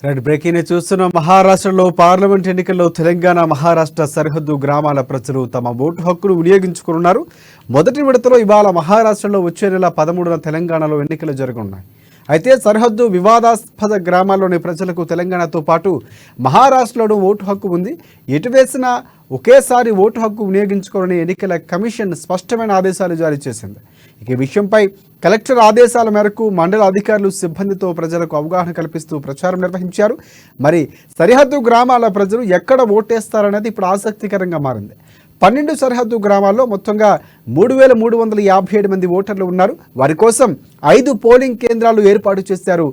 Right breaking చూస్తున్న మహారాష్ట్రలో parliament ఎన్నికల్లో తెలంగాణ మహారాష్ట్ర సరిహద్దు గ్రామాల ప్రజలు తమ ఓటు హక్కును వినియోగించుకున్నారు. మొదటి విడతలో ఇవాళ మహారాష్ట్రలో వచ్చే నెల 13న తెలంగాణలో ఎన్నికలు జరగనున్నాయి. అయితే సరిహద్దు వివాదాస్పద గ్రామాల్లోని ప్రజలకు తెలంగాణతో పాటు మహారాష్ట్రలోనూ ఓటు హక్కు ఉంది. ఎటు వేసినా ఒకేసారి ఓటు హక్కు వినియోగించుకోవాలని ఎన్నికల కమిషన్ స్పష్టమైన ఆదేశాలు జారీ చేసింది. ఈ విషయంపై కలెక్టర్ ఆదేశాల మేరకు మండల అధికారులు సిబ్బందితో ప్రజలకు అవగాహన కల్పిస్తూ ప్రచారం నిర్వహించారు. మరి సరిహద్దు గ్రామాల ప్రజలు ఎక్కడ ఓటేస్తారనేది ఇప్పుడు ఆసక్తికరంగా మారింది. 12 సరిహద్దు గ్రామాల్లో మొత్తంగా 3,357 మంది ఓటర్లు ఉన్నారు. వారి కోసం 5 పోలింగ్ కేంద్రాలు ఏర్పాటు చేశారు.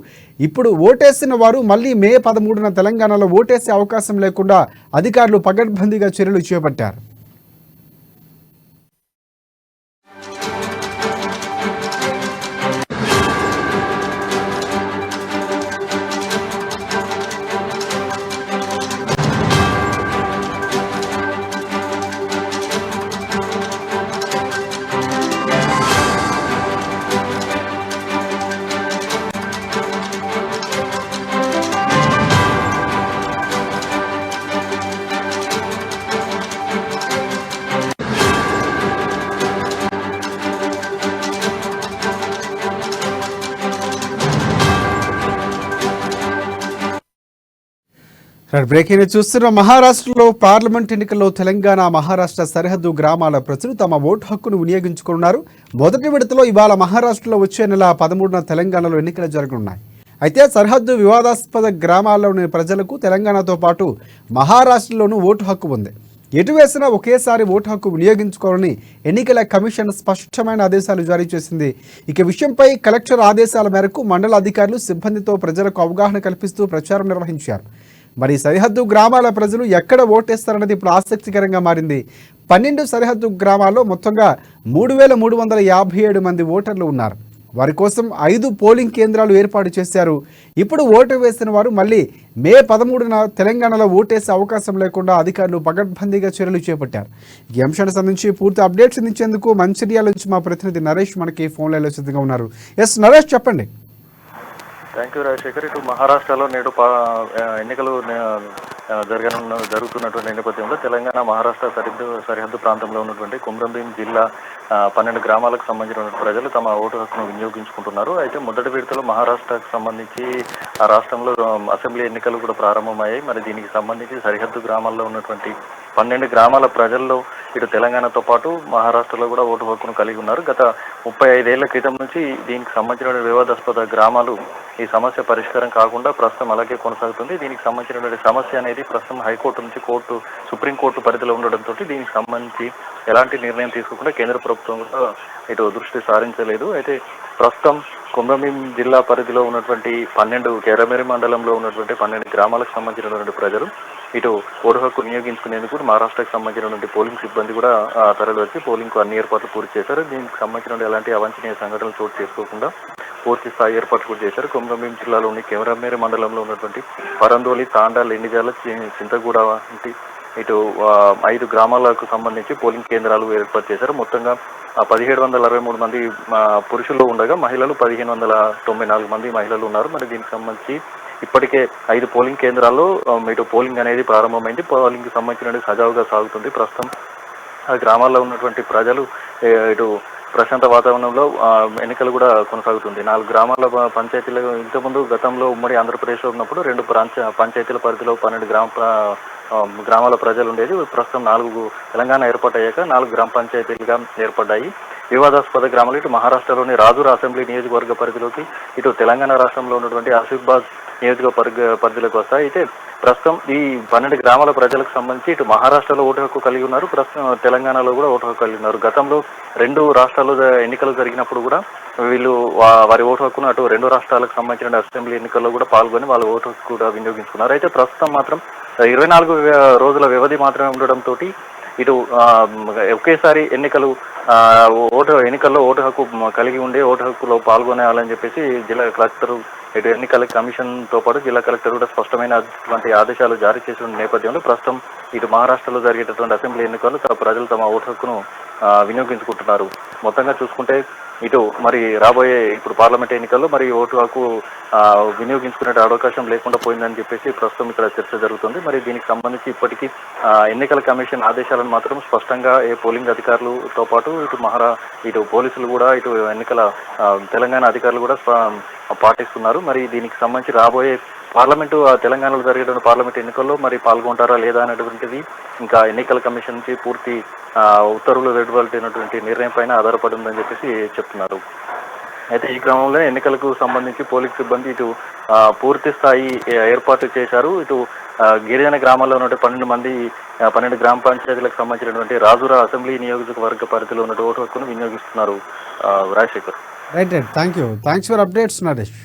ఇప్పుడు ఓటేసిన వారు మళ్ళీ మే 13న తెలంగాణలో ఓటేసే అవకాశం లేకుండా అధికారులు పకడ్బందీగా చర్యలు చేపట్టారు. బ్రేకింగ్ చూస్తున్న మహారాష్ట్రలో పార్లమెంట్ ఎన్నికల్లో తెలంగాణ మహారాష్ట్ర సరిహద్దు గ్రామాల ప్రజలు తమ ఓటు హక్కును వినియోగించుకున్నారు. మొదటి విడతలో ఇవాళ మహారాష్ట్రలో వచ్చే నెల 13న తెలంగాణలో ఎన్నికలు జరగనున్నాయి. అయితే సరిహద్దు వివాదాస్పద గ్రామాల్లోని ప్రజలకు తెలంగాణతో పాటు మహారాష్ట్రలోనూ ఓటు హక్కు ఉంది. ఎటు వేసినా ఒకేసారి ఓటు హక్కు వినియోగించుకోవాలని ఎన్నికల కమిషన్ స్పష్టమైన ఆదేశాలు జారీ చేసింది. ఇక విషయంపై కలెక్టర్ ఆదేశాల మేరకు మండల అధికారులు సిబ్బందితో ప్రజలకు అవగాహన కల్పిస్తూ ప్రచారం నిర్వహించారు. మరి సరిహద్దు గ్రామాల ప్రజలు ఎక్కడ ఓటేస్తారన్నది ఇప్పుడు ఆసక్తికరంగా మారింది. 12 సరిహద్దు గ్రామాల్లో మొత్తంగా 3,357 మంది ఓటర్లు ఉన్నారు. వారి కోసం 5 పోలింగ్ కేంద్రాలు ఏర్పాటు చేశారు. ఇప్పుడు ఓటు వేసిన వారు మళ్ళీ మే 13న తెలంగాణలో ఓటేసే అవకాశం లేకుండా అధికారులు పకడ్బందీగా చర్యలు చేపట్టారు. ఈ అంశానికి సంబంధించి పూర్తి అప్డేట్స్ అందించేందుకు మంచిర్యాల నుంచి మా ప్రతినిధి నరేష్ మనకి ఫోన్ లైన్లో సిద్ధంగా ఉన్నారు. ఎస్ నరేష్, చెప్పండి. Thank you Rajasekhar. ఇటు మహారాష్ట్రలో నేడు ఎన్నికలు జరుగుతున్నటువంటి నేపథ్యంలో తెలంగాణ మహారాష్ట్ర సరిహద్దు ప్రాంతంలో ఉన్నటువంటి కుమ్రంభీం జిల్లా 12 గ్రామాలకు సంబంధించిన ప్రజలు తమ ఓటు హక్కును వినియోగించుకుంటున్నారు. అయితే మొదటి విడతలో మహారాష్ట్రకు సంబంధించి ఆ రాష్ట్రంలో అసెంబ్లీ ఎన్నికలు కూడా ప్రారంభమయ్యాయి. మరి దీనికి సంబంధించి సరిహద్దు గ్రామాల్లో ఉన్నటువంటి 12 గ్రామాల ప్రజల్లో ఇటు తెలంగాణతో పాటు మహారాష్ట్రలో కూడా ఓటు హక్కును కలిగి ఉన్నారు. గత 35 ఏళ్ల క్రితం నుంచి దీనికి సంబంధించిన వివాదాస్పద గ్రామాలు ఈ సమస్య పరిష్కారం కాకుండా ప్రస్తుతం అలాగే కొనసాగుతుంది. దీనికి సంబంధించినటువంటి సమస్య అనేది ప్రస్తుతం హైకోర్టు నుంచి సుప్రీంకోర్టు పరిధిలో ఉండడంతో దీనికి సంబంధించి ఎలాంటి నిర్ణయం తీసుకోకుండా కేంద్ర ప్రభుత్వం కూడా ఇటు దృష్టి సారించలేదు. అయితే ప్రస్తుతం కుమ్రంభీం జిల్లా పరిధిలో ఉన్నటువంటి 12 కేరమేరి మండలంలో ఉన్నటువంటి 12 గ్రామాలకు సంబంధించినటువంటి ప్రజలు ఇటు ఓటు హక్కు వినియోగించుకునేందుకు మహారాష్ట్రకు సంబంధించినటువంటి పోలింగ్ సిబ్బంది కూడా తరలి వచ్చి పోలింగ్కు అన్ని ఏర్పాట్లు పూర్తి చేశారు. దీనికి సంబంధించిన ఎలాంటి అవాంఛనీయ సంఘటనలు చోటు చేసుకోకుండా పూర్తి స్థాయి ఏర్పాట్లు కూడా చేశారు. కుమ్రంభీం జిల్లాలోని కేరమేరి మండలంలో ఉన్నటువంటి పరందోలి, తాండా, లెండిజాల, చింతగూడ వంటి ఇటు 5 గ్రామాలకు సంబంధించి పోలింగ్ కేంద్రాలు ఏర్పాటు చేశారు. మొత్తంగా 1763 మంది పురుషులు ఉండగా మహిళలు 1594 మంది మహిళలు ఉన్నారు. మరి దీనికి సంబంధించి ఇప్పటికే 5 పోలింగ్ కేంద్రాల్లో ఇటు పోలింగ్ అనేది ప్రారంభమైంది. పోలింగ్కి సంబంధించిన సజావుగా సాగుతుంది. ప్రస్తుతం ఆ గ్రామాల్లో ఉన్నటువంటి ప్రజలు ఇటు ప్రశాంత వాతావరణంలో ఎన్నికలు కూడా కొనసాగుతుంది. 4 గ్రామాల పంచాయతీలు ఇంతకుముందు గతంలో ఉమ్మడి ఆంధ్రప్రదేశ్లో ఉన్నప్పుడు 2 పంచాయతీల పరిధిలో 12 గ్రామాల ప్రజలు ఉండేది. ప్రస్తుతం 4 తెలంగాణ ఏర్పాటయ్యాక 4 గ్రామ పంచాయతీలుగా ఏర్పడ్డాయి. వివాదాస్పద గ్రామాలు ఇటు మహారాష్ట్రలోని రాజూర్ అసెంబ్లీ నియోజకవర్గ పరిధిలోకి, ఇటు తెలంగాణ రాష్ట్రంలో ఉన్నటువంటి ఆసిఫాబాద్ నియోజకవర్గ పరిధిలోకి వస్తాయి. అయితే ప్రస్తుతం ఈ 12 గ్రామాల ప్రజలకు సంబంధించి ఇటు మహారాష్ట్రలో ఓటు హక్కు కలిగి ఉన్నారు, ప్రస్తుతం తెలంగాణలో కూడా ఓటు హక్కు కలిగి ఉన్నారు. గతంలో 2 రాష్ట్రాల్లో ఎన్నికలు జరిగినప్పుడు కూడా వీళ్ళు వారి ఓటు హక్కును అటు 2 రాష్ట్రాలకు సంబంధించిన అసెంబ్లీ ఎన్నికల్లో కూడా పాల్గొని వాళ్ళ ఓటు హక్కు కూడా వినియోగించుకున్నారు. అయితే ప్రస్తుతం మాత్రం 24 రోజుల వ్యవధి మాత్రమే ఉండడంతో ఇటు ఒకేసారి ఎన్నికల్లో ఓటు హక్కు కలిగి ఉండే ఓటు హక్కులో పాల్గొనేయాలని చెప్పేసి జిల్లా కలెక్టర్ ఇటు ఎన్నికల కమిషన్తో పాటు జిల్లా కలెక్టర్ కూడా స్పష్టమైనటువంటి ఆదేశాలు జారీ చేసిన నేపథ్యంలో ప్రస్తుతం ఇటు మహారాష్ట్రలో జరిగేటటువంటి అసెంబ్లీ ఎన్నికల్లో ప్రజలు తమ ఓటు హక్కును వినియోగించుకుంటున్నారు. మొత్తంగా చూసుకుంటే ఇటు మరి రాబోయే ఇప్పుడు పార్లమెంట్ ఎన్నికల్లో మరి ఓటు హక్కు వినియోగించుకునే అవకాశం లేకుండా పోయిందని చెప్పేసి ప్రస్తుతం ఇక్కడ చర్చ జరుగుతుంది. మరి దీనికి సంబంధించి ఇప్పటికీ ఎన్నికల కమిషన్ ఆదేశాలను మాత్రం స్పష్టంగా పోలింగ్ అధికారులతో పాటు ఇటు పోలీసులు కూడా ఇటు ఎన్నికల తెలంగాణ అధికారులు కూడా పాటిస్తున్నారు. మరి దీనికి సంబంధించి రాబోయే తెలంగాణలో జరిగే పార్లమెంట్ ఎన్నికల్లో మరి పాల్గొంటారా లేదా అనేటువంటిది ఇంకా ఎన్నికల కమిషన్ నుంచి పూర్తి ఉత్తర్వులు వెలువడినటువంటి నిర్ణయం పైన ఆధారపడి ఉందని చెప్పేసి చెప్తున్నారు. అయితే ఈ క్రమంలో ఎన్నికలకు సంబంధించి పోలీస్ సిబ్బంది ఇటు పూర్తి స్థాయి ఏర్పాటు చేశారు. ఇటు గిరిజన గ్రామాల్లో ఉన్న 12 గ్రామ పంచాయతీలకు సంబంధించినటువంటి రాజురా అసెంబ్లీ నియోజకవర్గ పరిధిలో ఉన్న ఓటు హక్కును వినియోగిస్తున్నారు. Rajasekhar. Right thank you. Thanks for updates Naresh.